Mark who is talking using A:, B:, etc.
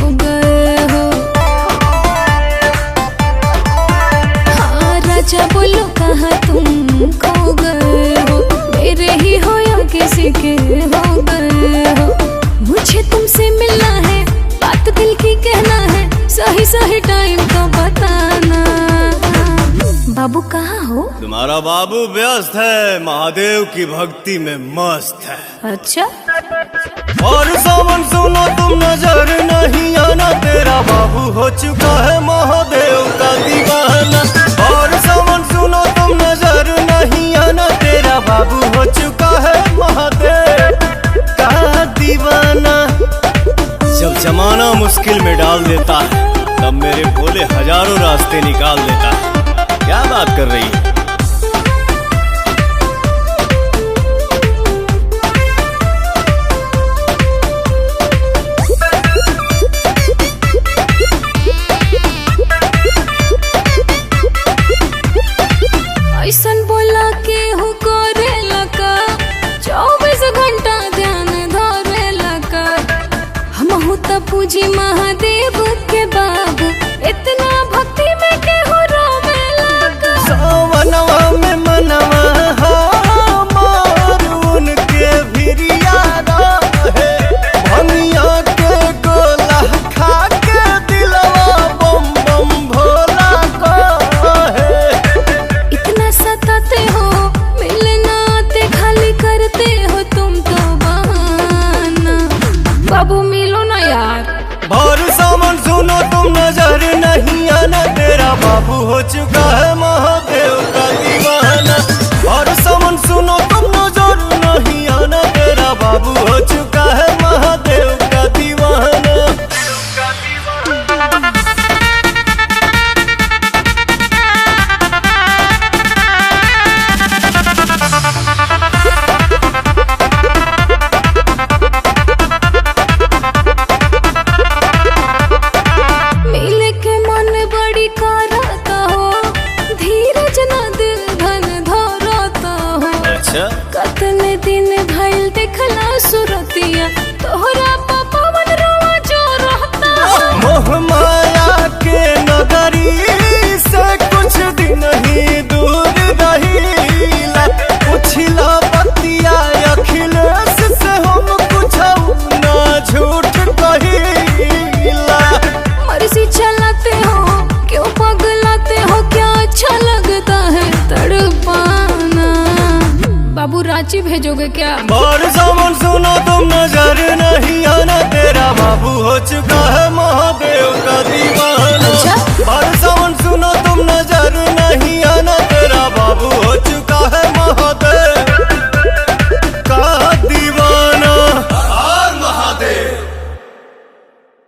A: हो गए हो। हाँ राजा बोलो कहाँ तुम खो गए हो, मेरे ही हो या किसी के हो गए हो। मुझे तुमसे मिलना है, बात दिल की कहना है, सही सही टाइम तो बताना। बाबू कहाँ हो?
B: तुम्हारा बाबू व्यस्त है, महादेव की भक्ति में मस्त है।
A: अच्छा
B: और सावन सुनो तुम नजर नहीं आना, तेरा बाबू हो चुका है महादेव का दीवाना। और सावन सुनो तुम नजर नहीं आना, तेरा बाबू हो चुका है महादेव का दीवाना। जब जमाना मुश्किल में डाल देता है, तब मेरे भोले हजारों रास्ते निकाल देता है। क्या बात कर रही है?
A: ऐसन बोला के हो करे लगा, 24 घंटा ध्यान धरे लगा। हम हो त पूजी महादेव के बाबू, इतना भक्ति में के हो रोवे लगा।
B: सावनवा में मनवा हमार उनके भिरिया रहे, भंगिया के गोला खा के दिलवा बम बम भोला कहे।
A: इतना सताते हो, मिलना आते खाली करते हो तुम तो बहाना। बाबू मिलो ना यार।
B: भर सावन सुनो तुम नजर नहीं आना, तेरा बाबू हो चुका है महादेव का दीवाना। भर सावन सुनो तुम नजर नहीं आना, तेरा बाबू हो चुका है महादेव का दीवाना।
A: मिले के मन बड़ी करता हो, धीरज न दिल धन धरता हो।
B: अच्छा
A: कतने दिन भइल देखला सुरतिया, तोहरा पवन रोवा जो रहता हो।
B: मोह माया के नगरी से कुछ दिन ही दूर रहीला, पुछला बतिया अखिलेश से हम कुछ ना झूठ कहीला।
A: मर्जी चलाते हो, क्यों पगलाते हो, क्या अच्छा लगता है तड़पाना। बाबू रांची भेजोगे क्या?
B: और सावन सुनो तुम नजर नहीं आना, तेरा बाबू हो चुका है महादेव का दीवाना।
A: अच्छा?
B: और सावन